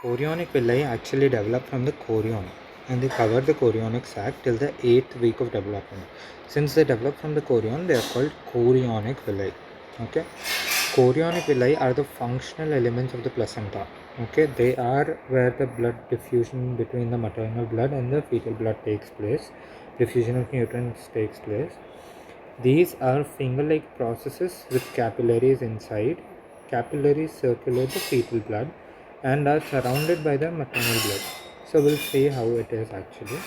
Chorionic villi actually develop from the chorion, and they cover the chorionic sac till the 8th week of development. Since they develop from the chorion, they are called chorionic villi. Okay, chorionic villi are the functional elements of the placenta. Okay, they are where the blood diffusion between the maternal blood and the fetal blood takes place. Diffusion of nutrients takes place. These are finger-like processes with capillaries inside. Capillaries circulate the fetal blood and are surrounded by the maternal blood. So we'll see how it is actually.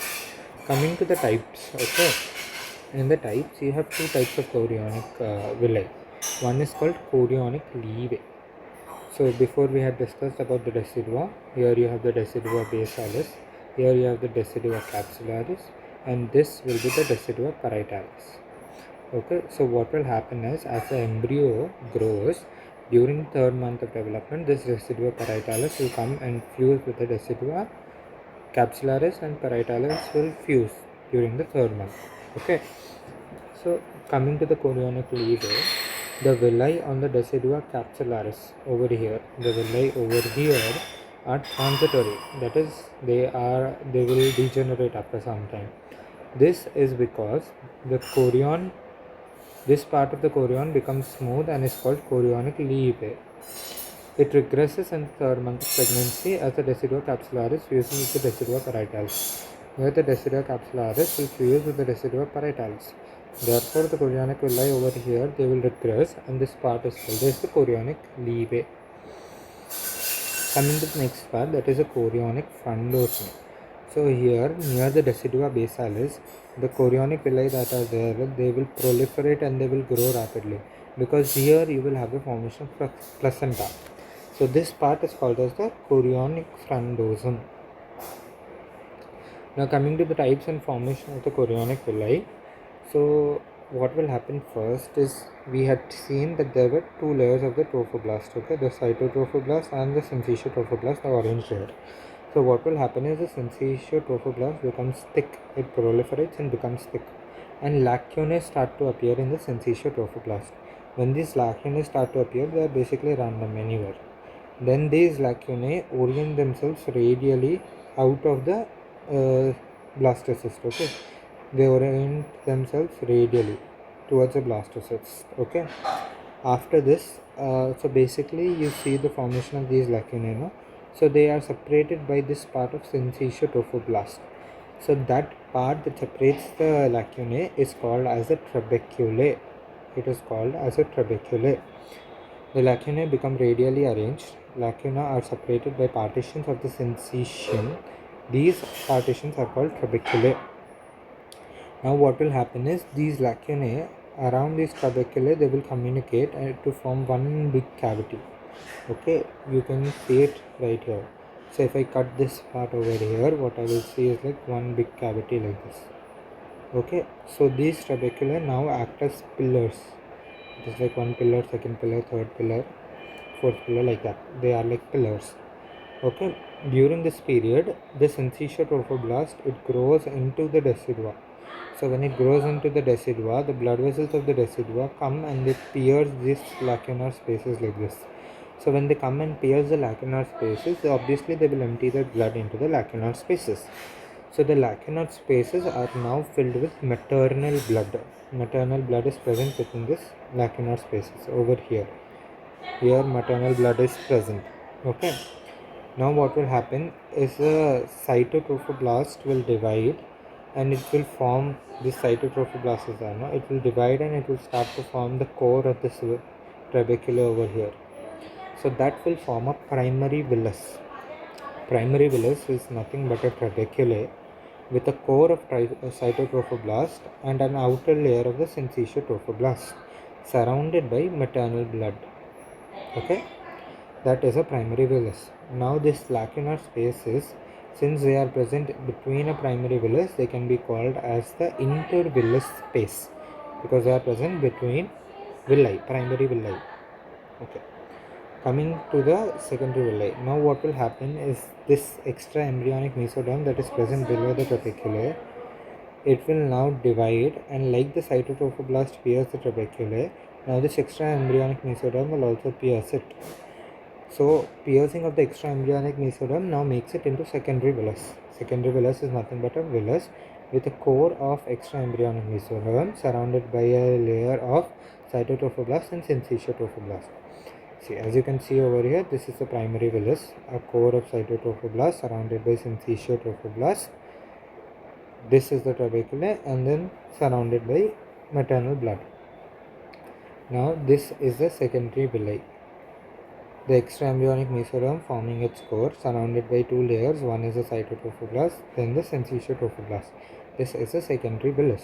Coming to the types, okay. In the types, you have two types of chorionic villi. One is called chorionic leve. So before we had discussed about the decidua, here you have the decidua basalis, here you have the decidua capsularis, and this will be the decidua parietalis. Okay, so what will happen is as the embryo grows during third month of development, this decidua parietalis will come and fuse with the decidua capsularis, and parietalis will fuse during the third month. Okay, so coming to the chorionic leve, the villi on the decidua capsularis over here, the villi over here are transitory. That is, they will degenerate after some time. This is because the chorion, this part of the chorion becomes smooth and is called chorionic leve. It regresses in the third month of pregnancy as the decidua capsularis fuses with the decidua parietalis, where the decidua capsularis will fuse with the decidua parietalis. Therefore, the chorionic villi over here, they will regress, and this part is called as the chorionic leve. Coming to the next part, that is a chorionic frondosum. So here, near the decidua basalis, the chorionic villi that are there, they will proliferate and they will grow rapidly, because here you will have the formation of placenta. So this part is called as the chorionic frondosum. Now coming to the types and formation of the chorionic villi. So what will happen first is, we had seen that there were two layers of the trophoblast, okay, the cytotrophoblast and the syncytiotrophoblast, the orange layer. So what will happen is the syncytiotrophoblast becomes thick, it proliferates and becomes thick, and lacunae start to appear in the syncytiotrophoblast. When these lacunae start to appear, they are basically random anywhere. Then these lacunae orient themselves radially out of the blastocyst, okay. They orient themselves radially towards the blastocyst, okay. After this, so basically you see the formation of these lacunae, no? So they are separated by this part of syncytiotrophoblast. So that part that separates the lacunae is called as a trabeculae. It is called as a trabeculae. The lacunae become radially arranged. Lacuna are separated by partitions of the syncytium. These partitions are called trabeculae. Now what will happen is, these lacunae around these trabeculae, they will communicate to form one big cavity. Okay, you can see it right here. So if I cut this part over here, what I will see is like one big cavity like this. Okay, so these trabeculae now act as pillars. It is like one pillar, second pillar, third pillar, fourth pillar, like that. They are like pillars. Okay, during this period, the syncytiotrophoblast, it grows into the decidua. So when it grows into the decidua, the blood vessels of the decidua come and they pierce these lacunar spaces like this. So when they come and pierce the lacunar spaces, obviously they will empty their blood into the lacunar spaces. So the lacunar spaces are now filled with maternal blood. Maternal blood is present within this lacunar spaces over here. Here maternal blood is present. Okay. Now what will happen is the cytotrophoblast will divide, and it will form this cytotrophoblast is there, no? It will divide and it will start to form the core of this trabeculae over here. So that will form a primary villus. Primary villus is nothing but a trabeculae with a core of cytotrophoblast and an outer layer of the syncytiotrophoblast surrounded by maternal blood. Okay, that is a primary villus. Now this lacunar spaces, since they are present between a primary villus, they can be called as the intervillus space, because they are present between villi, primary villi. Okay. Coming to the secondary villi. Now what will happen is, this extra embryonic mesoderm that is present below the trabeculae, it will now divide, and like the cytotrophoblast pierces the trabeculae, now this extra embryonic mesoderm will also pierce it. So piercing of the extraembryonic mesoderm now makes it into secondary villus. Secondary villus is nothing but a villus with a core of extraembryonic mesoderm surrounded by a layer of cytotrophoblast and syncytial trophoblast. See, as you can see over here, this is the primary villus, a core of cytotrophoblast surrounded by syncytial trophoblast. This is the trabeculae and then surrounded by maternal blood. Now this is the secondary villi. The extraembryonic mesoderm forming its core surrounded by two layers. One is the cytotrophoblast, then the syncytial trophoblast. This is the secondary villus.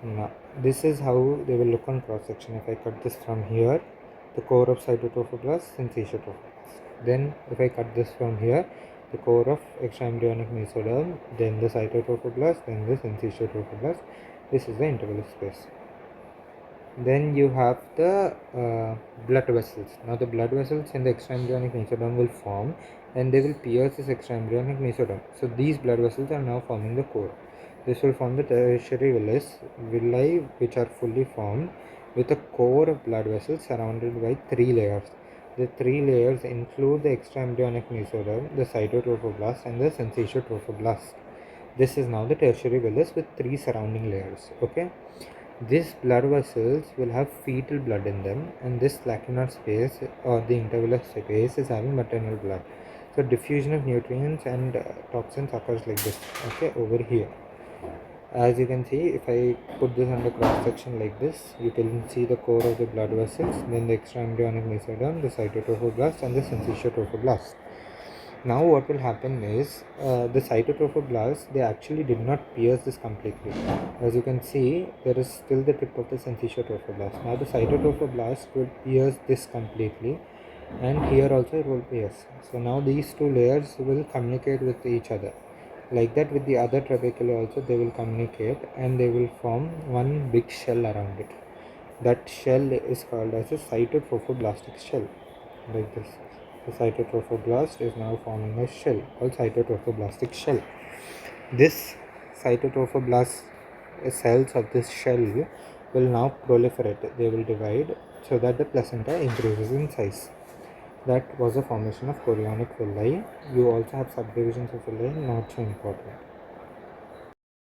Now this is how they will look on cross section. If I cut this from here, the core of cytotrophoblast, syncytial trophoblast. Then if I cut this from here, the core of extraembryonic mesoderm, then the cytotrophoblast, then the syncytial trophoblast. This is the intervillus space. Then you have the blood vessels. Now the blood vessels in the extraembryonic mesoderm will form and they will pierce this extraembryonic mesoderm. So these blood vessels are now forming the core. This will form the tertiary villi which are fully formed with a core of blood vessels surrounded by three layers. The three layers include the extraembryonic mesoderm, the cytotrophoblast and the syncytial trophoblast. This is now the tertiary villus with three surrounding layers. Okay. These blood vessels will have fetal blood in them, and this lacunar space or the intervillus space is having maternal blood. So diffusion of nutrients and toxins occurs like this. Okay, over here. As you can see, if I put this under cross section like this, you can see the core of the blood vessels, then the extraembryonic mesoderm, the cytotrophoblast, and the syncytial trophoblast. Now what will happen is the cytotrophoblast, they actually did not pierce this completely. As you can see, there is still the tip of the syncytial trophoblast. Now the cytotrophoblast will pierce this completely, and here also it will pierce. So now these two layers will communicate with each other. Like that with the other trabeculae also they will communicate and they will form one big shell around it. That shell is called as a cytotrophoblastic shell, like this. The cytotrophoblast is now forming a shell called cytotrophoblastic shell. This cytotrophoblast cells of this shell will now proliferate. They will divide so that the placenta increases in size. That was the formation of chorionic villi. You also have subdivisions of villi, not so important.